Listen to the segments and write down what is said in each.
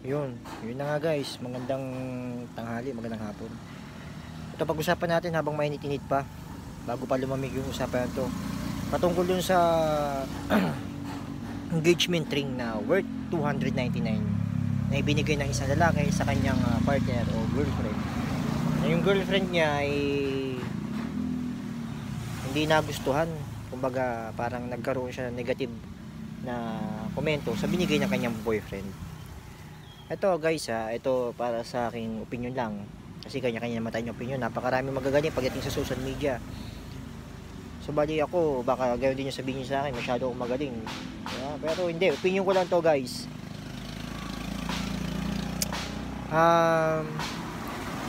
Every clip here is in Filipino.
Yun na nga guys, magandang tanghali, magandang hapon. Ito pag-usapan natin habang mainit-init pa, bago pa lumamig yung usapan to. Patungkol dun sa engagement ring na worth 299 na ibinigay ng isang lalaki sa kanyang partner o girlfriend. Na yung girlfriend niya ay hindi nagustuhan. Kumbaga parang nagkaroon siya ng negative na komento sa binigay ng kanyang boyfriend. Ito guys ito para sa aking opinion lang. Kasi kanya-kanya naman tayong opinion. Napakarami magagaling pagdating sa social media. So bali ako, baka ganoon din yung sabihin niyo sa akin, masyado akong magaling. Pero hindi, opinion ko lang to guys.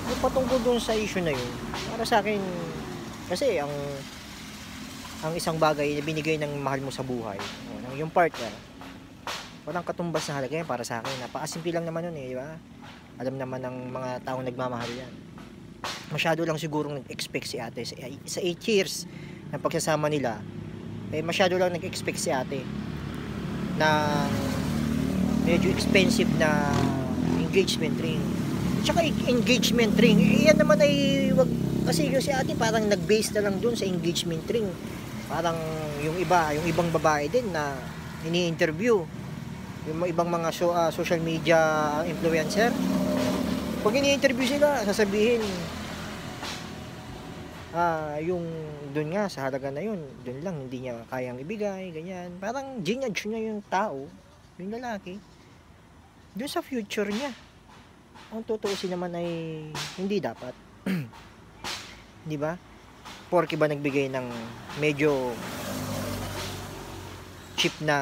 Yung patungkol dun sa issue na yun, para sa akin, kasi ang isang bagay na binigay ng mahal mo sa buhay, yung partner, walang katumbas na halaga yan para sa akin. Napakasimple lang naman yun di ba? Alam naman ng mga taong nagmamahal yan. Masyado lang sigurong nag-expect si ate sa 8 years ng pagsasama nila. Masyado lang nag-expect si ate na medyo expensive na engagement ring. Tsaka engagement ring, yan naman ay wag, kasi si ate parang nag-base na lang dun sa engagement ring. Parang yung ibang babae din na ini-interview, yung ibang mga social media influencer, pag ini-interview sila, sasabihin yung dun nga sa halaga na yun, dun lang hindi niya kayang ibigay, ganyan. Parang ginudge niya yung tao, yung lalaki, dun sa future niya. Ang tutuusin naman ay hindi dapat. Di ba? Porke ba nagbigay ng medyo cheap na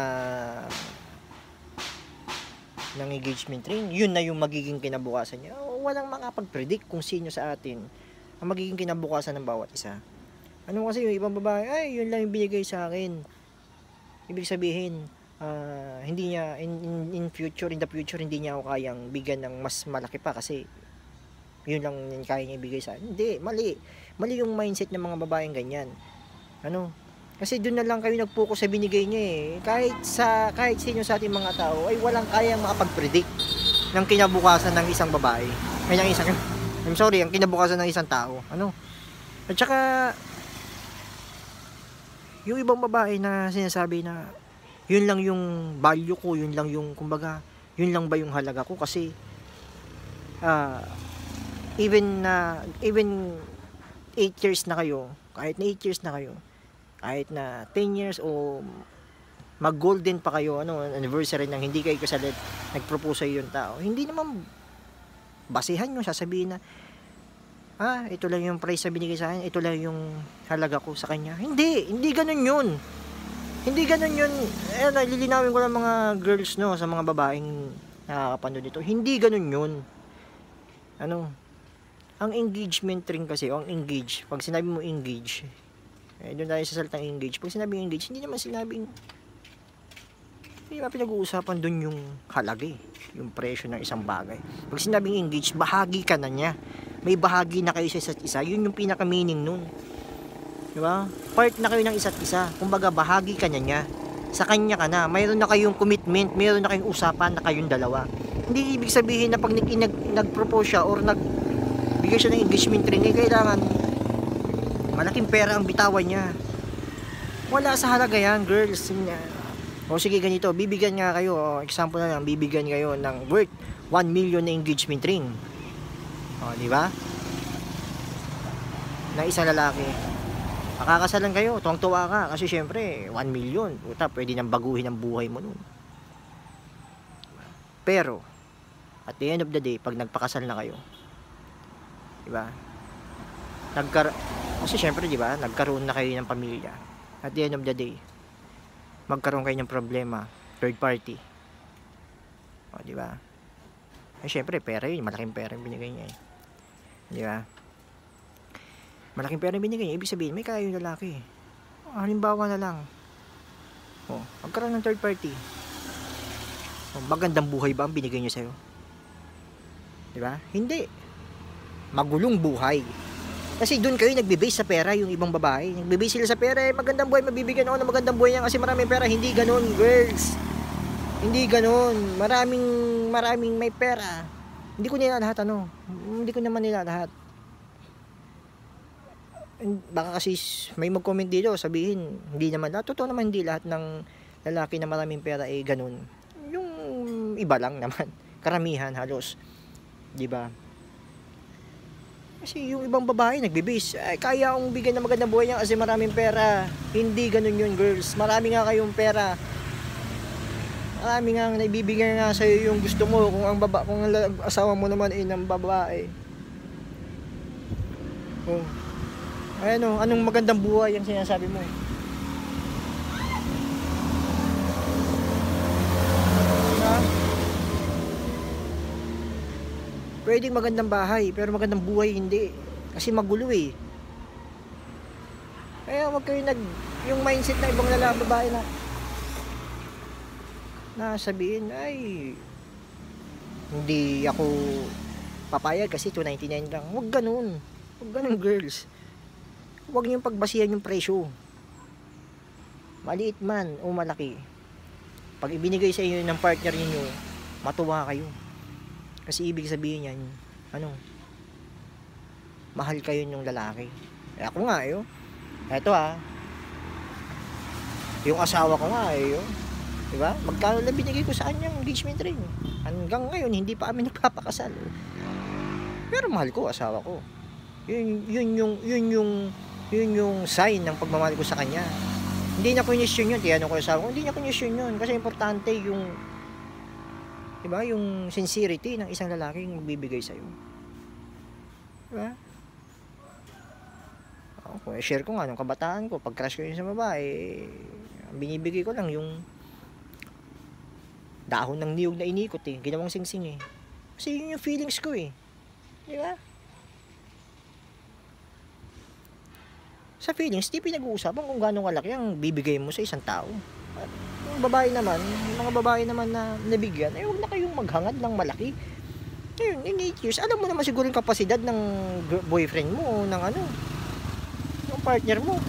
ng engagement ring, yun na yung magiging kinabukasan niya. Walang makapag-predict kung sino sa atin ang magiging kinabukasan ng bawat isa. Ano kasi yung ibang babae, ay yun lang yung binigay sa akin. Ibig sabihin, hindi niya in the future hindi niya ako kayang bigyan ng mas malaki pa kasi yun lang yung kaya niya ibigay sa akin. Hindi, mali yung mindset ng mga babaeng ganyan. Kasi doon na lang kayo nag-focus sa binigay niya kahit sino sa ating mga tao ay walang kayang makapag-predict ng kinabukasan ng isang babae. Ang kinabukasan ng isang tao. At saka yung ibang babae na sinasabi na yun lang yung value ko, yun lang yung kumbaga, yun lang ba yung halaga ko kasi even 8 years na kayo, kahit na 8 years na kayo, kahit na 10 years o mag-golden pa kayo, anniversary nang hindi kayo kasalit, nag-propose sa yung tao, hindi naman basihan nyo, sasabihin na ito lang yung price na binigay sa akin, ito lang yung halaga ko sa kanya. Hindi ganun yun. Lilinawin ko lang mga girls sa mga babaeng nakakapanood nito, hindi ganun yun. Ang engagement ring kasi, o ang engage, pag sinabi mo engage, doon tayo sa salitang engage. Pag sinabing engage, hindi naman pinag-uusapan doon yung halaga yung presyo ng isang bagay. Pag sinabing engage, bahagi ka na niya. May bahagi na kayo sa isa't isa. Yun yung pinaka-meaning nun. Diba? Part na kayo ng isa't isa. Kumbaga, bahagi ka na niya. Sa kanya ka na. Mayroon na kayong commitment, mayroon na kayong usapan na kayong dalawa. Hindi ibig sabihin na pag nag-propose siya or nagbigay siya ng engagement ring, kailangan malaking pera ang bitawan niya. Wala sa halaga yan, girls. O sige, ganito, bibigyan nga kayo, example na lang, bibigyan kayo ng worth 1 million na engagement ring. Di ba? Na isang lalaki. Makakasalan kayo, tuwang-tuwa ka kasi syempre 1 million. Puta, pwede nang baguhin ang buhay mo nun. Pero at the end of the day, pag nagpakasal na kayo, di ba? Kasi syempre, di ba, nagkaroon na kayo ng pamilya. At the end of the day, magkaroon kayo ng problema, third party. Di ba? Syempre, pera yun, malaking pera yung binigay niya di ba? Malaking pera yung binigay niya, ibig sabihin, may kaya yung lalaki. Halimbawa na lang, magkaroon ng third party. Magandang buhay ba ang binigay niya sa'yo? Di ba? Hindi. Magulong buhay. Kasi doon kayo nagbe-base sa pera, yung ibang babae. Nagbe-base sila sa pera, magandang buhay, mabibigyan ako ng magandang buhay yan kasi maraming pera. Hindi ganun, girls. Hindi ganoon. Maraming may pera. Hindi ko nila lahat ano. Hindi ko naman nila lahat. Baka kasi may mag-comment dito sabihin hindi naman lahat. Totoo naman hindi lahat ng lalaki na maraming pera ay ganun. Yung iba lang naman. Karamihan halos. 'Di ba? Kasi yung ibang babae nagbibis. Ay, kaya akong bigyan ng magandang buhay niya kasi maraming pera. Hindi ganun yun, girls. Marami nga kayong pera. Marami nga naibibigay nga sa iyo yung gusto mo kung ang asawa mo naman ay ng babae. Oh. Ano, anong magandang buhay ang sinasabi mo? Ha? Pwedeng magandang bahay, pero magandang buhay hindi. Kasi magulo eh. Kaya wag kayo yung mindset ng ibang babae na sabihin, ay, hindi ako papayag kasi 299 lang. Wag ganun. Wag ganun, girls. Wag niyong pagbasihan yung presyo. Maliit man o malaki. Pag ibinigay sa inyo ng partner niyo, matuwa kayo. Kasi ibig sabihin yan, mahal kayo ng lalaki. Ako nga, eto yung asawa ko nga, diba? Magkano lang binigay ko sa kanyang engagement ring. Hanggang ngayon, hindi pa kami nagpapakasal. Pero mahal ko, asawa ko. Yun yung sign ng pagmamahal ko sa kanya. Hindi niya question yun, tiyanong ko yung asawa ko, hindi niya question yun. Kasi importante yung, diba, yung sincerity ng isang lalaking bibigay sa'yo. Diba? Okay, share ko nga nung kabataan ko, pag crush ko yun sa babae, binibigay ko lang yung dahon ng niyog na inikot ginawang singsing kasi yun yung feelings ko diba? Sa feelings di pinag-uusapan kung gaano kalaki ang bibigay mo sa isang tao. At yung babae naman, yung mga babae naman na nabigyan, huwag na kayong maghangad ng malaki. Ayun, in 8 years, alam mo naman siguro yung kapasidad ng boyfriend mo o ng yung partner mo.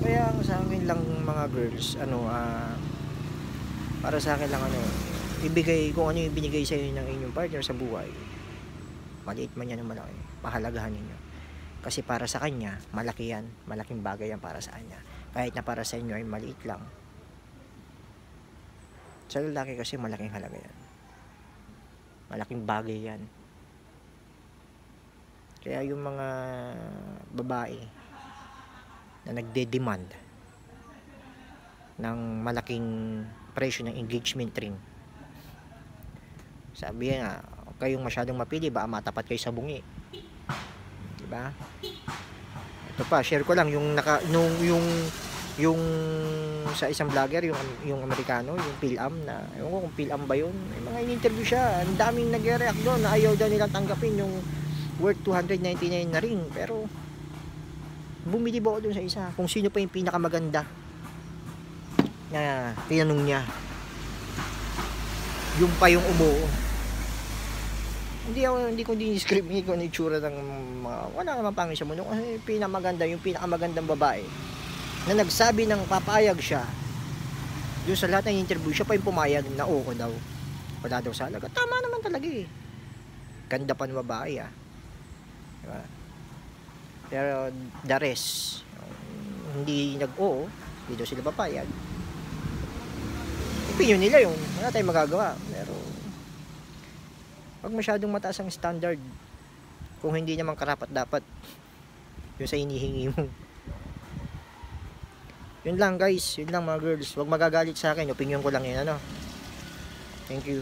Kaya sa akin lang mga girls, para sa akin lang ibigay kung ano yung binigay sa inyo ng inyong partner sa buhay. Maliit man yan o malaki, pahalagahan niyo. Kasi para sa kanya, malaki yan, malaking bagay yan para sa kanya. Kahit na para sa inyo ay maliit lang. Sa lalaki kasi malaking halaga yan. Malaking bagay yan. Kaya yung mga babae na nagde-demand ng malaking presyo ng engagement ring, sabi nga, kayong masyadong mapili, baka matapat kayo sa bungi. Diba? Ito pa, share ko lang yung yung sa isang vlogger, yung Amerikano, yung Phil-Am na, ewan ko kung Phil-Am ba yun, may mga in-interview siya, ang daming nag-react doon na ayaw daw nilang tanggapin yung worth 299 na ring, pero bumili ba ako doon sa isa kung sino pa yung pinakamaganda na tinanong niya, yung pa yung umuo. Hindi ko describe ko ang itsura ng mga, wala naman pangit sa mundo kasi yung pinakamagandang babae na nagsabi ng papayag siya yung sa lahat ng interview, siya pa yung pumayag na oo daw, wala daw sa halaga. Tama naman talaga ganda pa ng babae diba? Pero the rest hindi nag-oo, hindi daw sila papayag. Opinion nila yun, wala tayong magagawa. Pero wag masyadong mataas ang standard kung hindi naman karapat dapat yung sa inihingi mo. Yun lang guys, yun lang mga girls. Wag magagalit sa akin, opinion ko lang yun. Thank you.